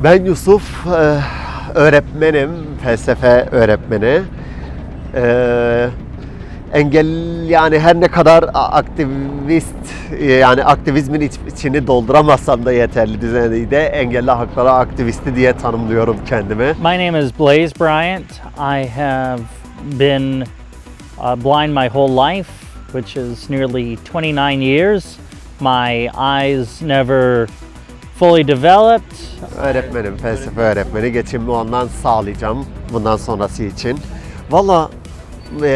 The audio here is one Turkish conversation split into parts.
Ben Yusuf, öğretmenim, felsefe öğretmeni. Engel yani her ne kadar aktivist yani aktivizmin içini dolduramazsam da yeterli düzeyde engelli hakları aktivisti diye tanımlıyorum kendimi. My name is Blaze Bryant. I have been blind my whole life, which is nearly 29 years. My eyes never fully developed. Öğretmenim, felsefe öğretmeni. Geçimimi ondan sağlayacağım bundan sonrası için. Valla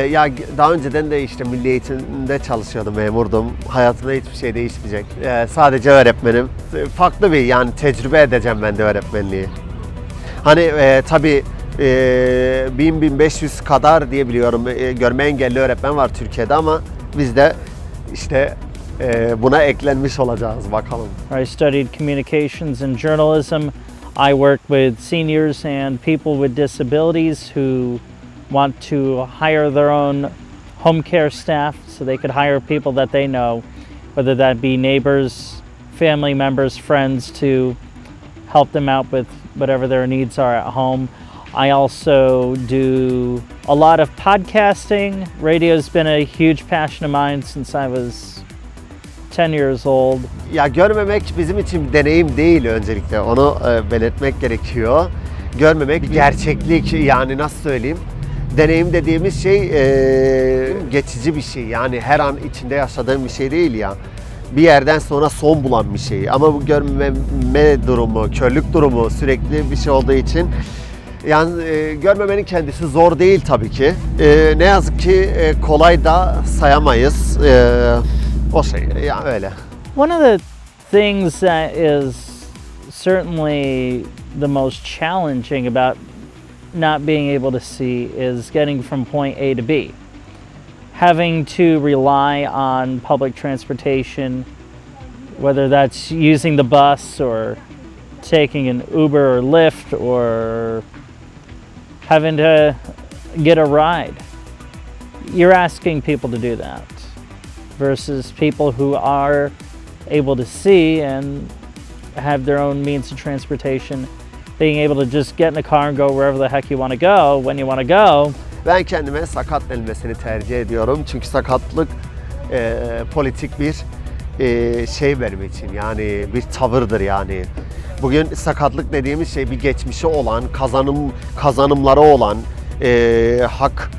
ya daha önceden de işte milli eğitimde çalışıyordum, memurdum. Hayatımda hiçbir şey değişmeyecek. Sadece öğretmenim. Farklı bir yani tecrübe edeceğim ben de öğretmenliği. Hani tabii 1000-1500 kadar diye biliyorum görme engelli öğretmen var Türkiye'de ama biz de işte buna eklenmiş olacağız bakalım. I studied communications and journalism. I work with seniors and people with disabilities who want to hire their own home care staff so they could hire people that they know, whether that be neighbors, family members, friends, to help them out with whatever their needs are at home. I also do a lot of podcasting. Radio's been a huge passion of mine since I was 10 years old. Ya görmemek bizim için bir deneyim değil öncelikle. Onu belirtmek gerekiyor. Görmemek bir gerçeklik yani nasıl söyleyeyim? Deneyim dediğimiz şey geçici bir şey. Yani her an içinde yaşadığım bir şey değil ya. Bir yerden sonra son bulan bir şey. Ama bu görmeme durumu, körlük durumu sürekli bir şey olduğu için yani görmemenin kendisi zor değil tabii ki. Ne yazık ki kolay da sayamayız. O şey yani öyle. One of the things that is certainly the most challenging about not being able to see is getting from point A to B. Having to rely on public transportation, whether that's using the bus or taking an Uber or Lyft or having to get a ride. You're asking people to do that versus people who are able to see and have their own means of transportation, being able to just get in a car and go wherever the heck you want to go when you want to go. Ben kendime sakat denilmesini tercih ediyorum çünkü sakatlık politik bir şey benim için yani bir tavırdır yani. Bugün sakatlık dediğimiz şey bir geçmişi olan, kazanımları olan hak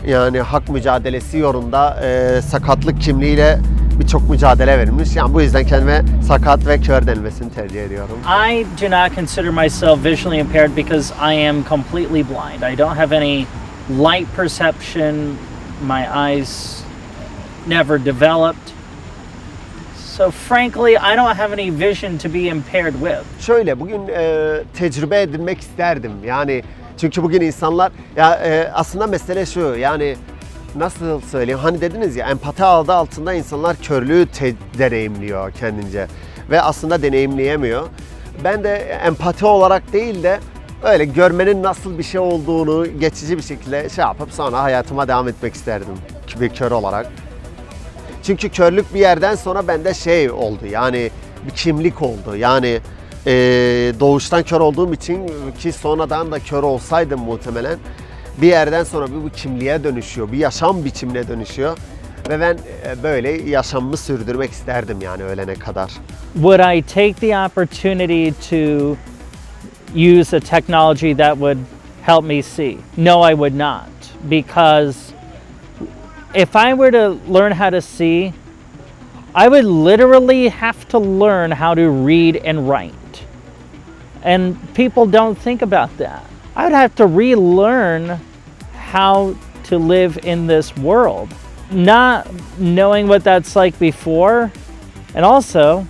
yani hak mücadelesi yolunda sakatlık kimliğiyle birçok mücadele verilmiş. Yani bu yüzden kendime sakat ve kör denilmesini tercih ediyorum. I do not consider myself visually impaired because I am completely blind. I don't have any light perception. My eyes never developed. So frankly, I don't have any vision to be impaired with. Şöyle bugün tecrübe edinmek isterdim. Yani çünkü bugün insanlar ya aslında mesele şu yani nasıl söyleyeyim hani dediniz ya empati adı altında insanlar körlüğü deneyimliyor kendince ve aslında deneyimleyemiyor. Ben de empati olarak değil de öyle görmenin nasıl bir şey olduğunu geçici bir şekilde şey yapıp sonra hayatıma devam etmek isterdim bir kör olarak. Çünkü körlük bir yerden sonra bende şey oldu yani bir kimlik oldu yani doğuştan kör olduğum için ki sonradan da kör olsaydım muhtemelen bir yerden sonra bir kimliğe dönüşüyor, bir yaşam biçimine dönüşüyor ve ben böyle yaşamımı sürdürmek isterdim yani ölene kadar. Would I take the opportunity to use a technology that would help me see? No, I would not, because if I were to learn how to see, I would literally have to learn how to read and write. And people don't think about that. I would have to relearn how to live in this world, not knowing what that's like before. And also,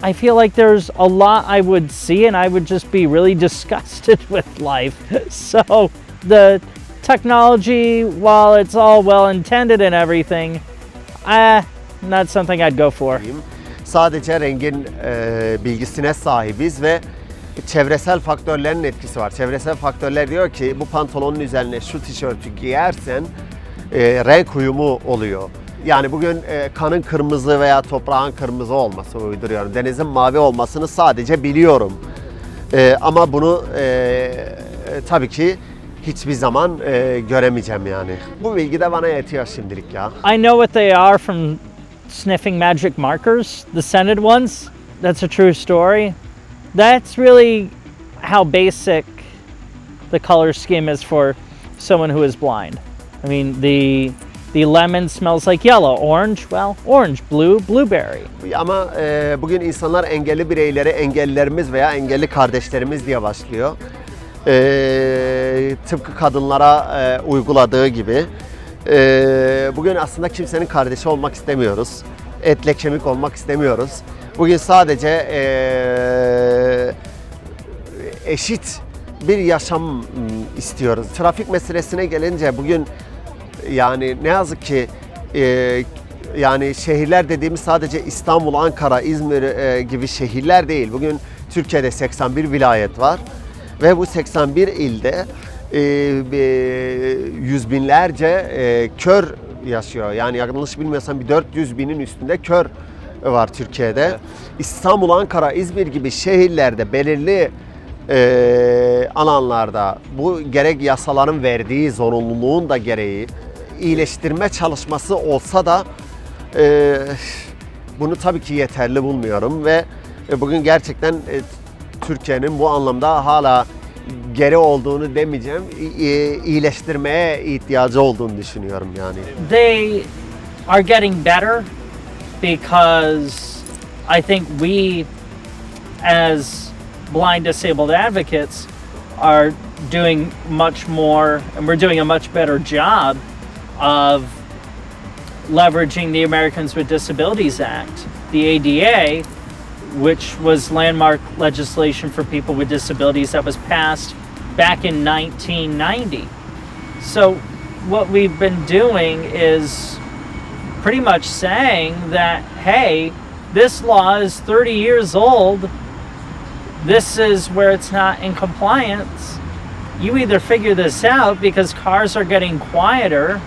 I feel like there's a lot I would see and I would just be really disgusted with life. So the technology, while it's all well intended and everything, not something I'd go for. Sadece rengin bilgisine sahibiz ve çevresel faktörlerin etkisi var. Çevresel faktörler diyor ki bu pantolonun üzerine şu tişörtü giyersen renk uyumu oluyor. Yani bugün kanın kırmızı veya toprağın kırmızı olması uyduruyorum. Denizin mavi olmasını sadece biliyorum. Ama bunu tabii ki hiçbir zaman göremeyeceğim yani. Bu bilgi de bana yetiyor şimdilik ya. I know what they are from sniffing magic markers, the scented ones. That's a true story. That's really how basic the color scheme is for someone who is blind. I mean, the lemon smells like yellow, orange, well, orange, blue, blueberry. Ama bugün insanlar engelli bireyleri engellilerimiz veya engelli kardeşlerimiz diye başlıyor. Tıpkı kadınlara uyguladığı gibi. Bugün aslında kimsenin kardeşi olmak istemiyoruz. Etle kemik olmak istemiyoruz. Bugün sadece eşit bir yaşam istiyoruz. Trafik meselesine gelince bugün yani ne yazık ki yani şehirler dediğimiz sadece İstanbul, Ankara, İzmir gibi şehirler değil. Bugün Türkiye'de 81 vilayet var ve bu 81 ilde yüz binlerce kör yaşıyor. Yani yanlış bilmiyorsam bir 400 binin üstünde kör var Türkiye'de. Evet. İstanbul, Ankara, İzmir gibi şehirlerde belirli alanlarda bu gerek yasaların verdiği zorunluluğun da gereği iyileştirme çalışması olsa da bunu tabii ki yeterli bulmuyorum ve bugün gerçekten Türkiye'nin bu anlamda hala geri olduğunu demeyeceğim, iyileştirmeye ihtiyacı olduğunu düşünüyorum yani. They are getting better because I think we as blind disabled advocates are doing much more and we're doing a much better job of leveraging the Americans with Disabilities Act, the ADA, which was landmark legislation for people with disabilities that was passed back in 1990. So what we've been doing is pretty much saying that, hey, this law is 30 years old. This is where it's not in compliance. You either figure this out because cars are getting quieter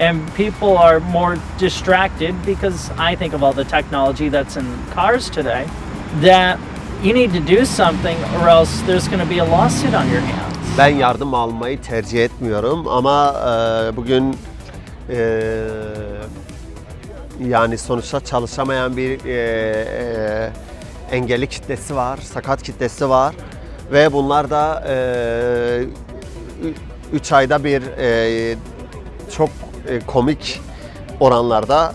and people are more distracted because I think of all the technology that's in cars today, that you need to do something or else there's going to be a lawsuit on your hands. Ben yardım almayı tercih etmiyorum ama bugün yani sonuçta çalışamayan bir engelli kitlesi var, sakat kitlesi var ve bunlar da 3 ayda bir çok komik oranlarda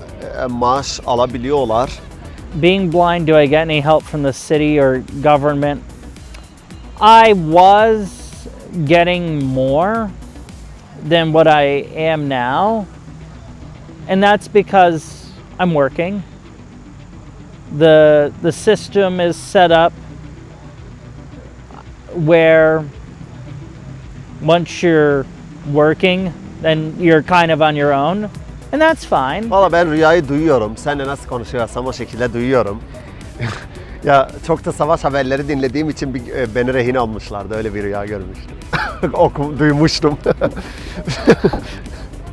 maaş alabiliyorlar. Being blind, do I get any help from the city or government? I was getting more than what I am now, and that's because I'm working. The system is set up where once you're working, then you're kind of on your own, and that's fine. Valla ben Rüya'yı duyuyorum. Seninle nasıl konuşuyorsam o şekilde duyuyorum. Ya çok da savaş haberleri dinlediğim için beni rehin almışlardı. Öyle bir rüya görmüştüm. Duymuştum.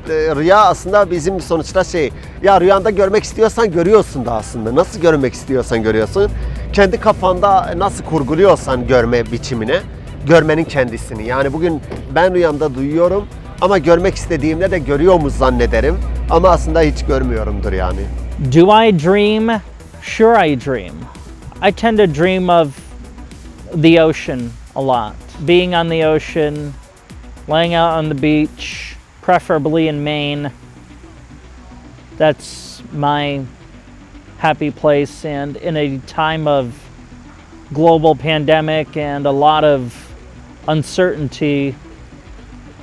Rüya aslında bizim sonuçta ya rüyanda görmek istiyorsan görüyorsun da aslında. Nasıl görmek istiyorsan görüyorsun. Kendi kafanda nasıl kurguluyorsan görme biçimine, görmenin kendisini. Yani bugün ben rüyamda duyuyorum ama görmek istediğimde de görüyormuş zannederim. Ama aslında hiç görmüyorumdur yani. Do I dream? Sure I dream. I tend to dream of the ocean a lot. Being on the ocean, laying out on the beach, preferably in Maine. That's my happy place, and in a time of global pandemic and a lot of uncertainty,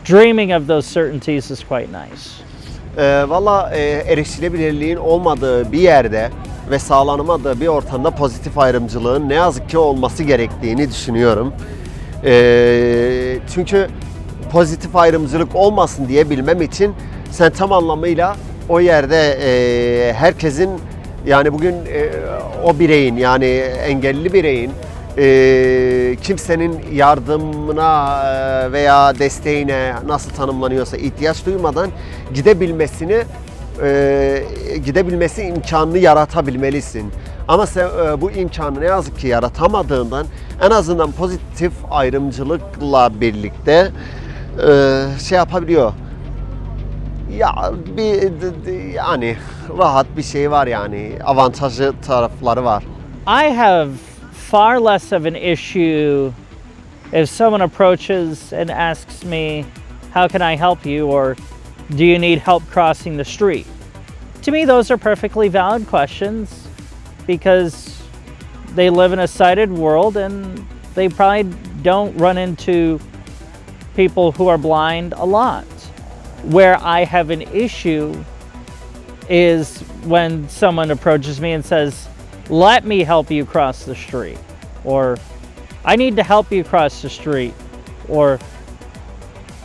dreaming of those certainties is quite nice. Valla erişilebilirliğin olmadığı bir yerde ve sağlanamadığı bir ortamda pozitif ayrımcılığın ne yazık ki olması gerektiğini düşünüyorum. Çünkü pozitif ayrımcılık olmasın diye bilmem için sen tam anlamıyla o yerde herkesin yani bugün o bireyin yani engelli bireyin kimsenin yardımına veya desteğine nasıl tanımlanıyorsa ihtiyaç duymadan gidebilmesi imkanını yaratabilmelisin. Ama sen bu imkanı ne yazık ki yaratamadığından en azından pozitif ayrımcılıkla birlikte şey yapabiliyor. Ya yani rahat bir şey var yani avantajlı tarafları var. I have far less of an issue if someone approaches and asks me, how can I help you? Or do you need help crossing the street? To me, those are perfectly valid questions because they live in a sighted world and they probably don't run into people who are blind a lot. Where I have an issue is when someone approaches me and says, let me help you cross the street, or I need to help you cross the street, or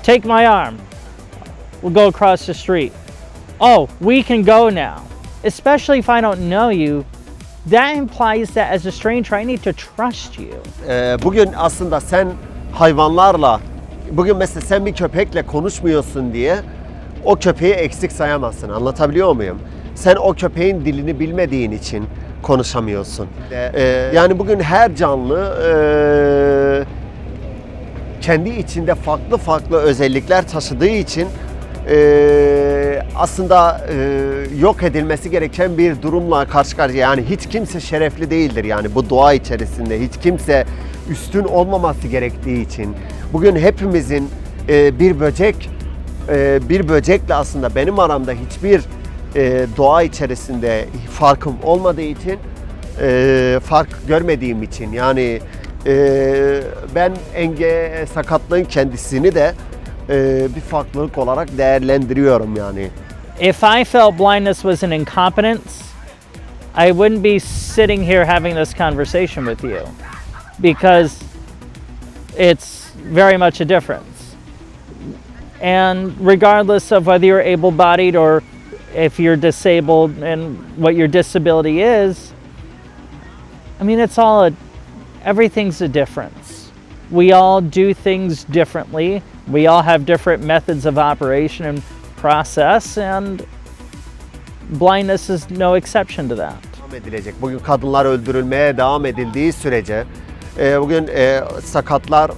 take my arm, we'll go across the street. Oh, we can go now. Especially if I don't know you, that implies that as a stranger I need to trust you. Bugün aslında sen hayvanlarla, bugün mesela sen bir köpekle konuşmuyorsun diye o köpeği eksik sayamazsın. Anlatabiliyor muyum? Sen o köpeğin dilini bilmediğin için konuşamıyorsun. Yani bugün her canlı kendi içinde farklı farklı özellikler taşıdığı için aslında yok edilmesi gereken bir durumla karşı karşıya. Yani hiç kimse şerefli değildir yani bu doğa içerisinde. Hiç kimse üstün olmaması gerektiği için. Bugün hepimizin bir böcekle aslında benim aramda hiçbir doğa içerisinde farkım olmadığı için fark görmediğim için yani ben sakatlığın kendisini de bir farklılık olarak değerlendiriyorum yani. If I felt blindness was an incompetence, I wouldn't be sitting here having this conversation with you because it's very much a difference. And regardless of whether you're able-bodied or if you're disabled and what your disability is, I mean, everything's a difference. We all do things differently. We all have different methods of operation and process, and blindness is no exception to that. Devam edilecek. Bugün kadınlar öldürülmeye devam edildiği sürece bugün sakatlar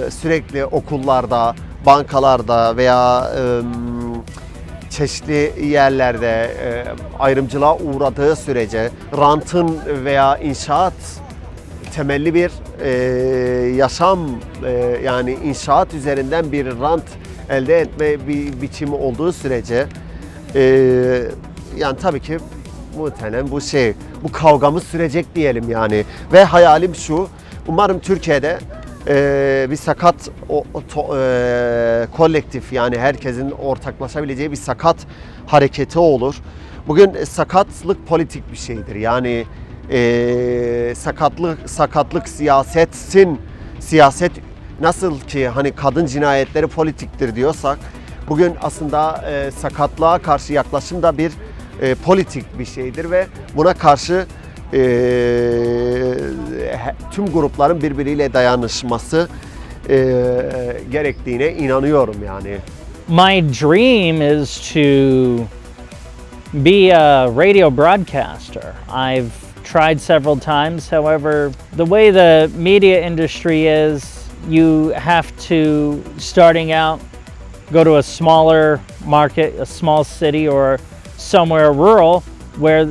sürekli okullarda, bankalarda veya çeşitli yerlerde ayrımcılığa uğradığı sürece rantın veya inşaat temelli bir yaşam yani inşaat üzerinden bir rant elde etme bir biçimi olduğu sürece yani tabii ki muhtemelen bu kavgamız sürecek diyelim yani ve hayalim şu, umarım Türkiye'de bir sakat kolektif yani herkesin ortaklaşabileceği bir sakat hareketi olur. Bugün sakatlık politik bir şeydir yani sakatlık siyaset nasıl ki hani kadın cinayetleri politiktir diyorsak bugün aslında sakatlığa karşı yaklaşım da bir politik bir şeydir ve buna karşı tüm grupların birbiriyle dayanışması gerektiğine inanıyorum yani. My dream is to be a radio broadcaster. I've tried several times. However, the way the media industry is, you have to, starting out, go to a smaller market, a small city, or somewhere rural where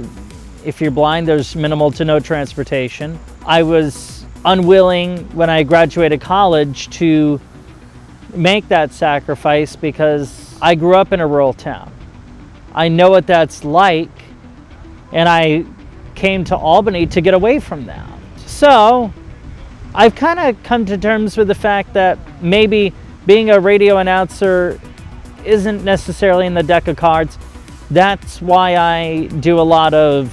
if you're blind, there's minimal to no transportation. I was unwilling when I graduated college to make that sacrifice because I grew up in a rural town. I know what that's like, and I came to Albany to get away from that. So I've kind of come to terms with the fact that maybe being a radio announcer isn't necessarily in the deck of cards. That's why I do a lot of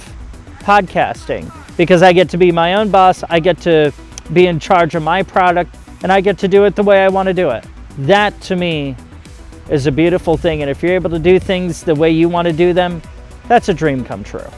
podcasting, because I get to be my own boss, I get to be in charge of my product, and I get to do it the way I want to do it. That to me is a beautiful thing, and if you're able to do things the way you want to do them, that's a dream come true.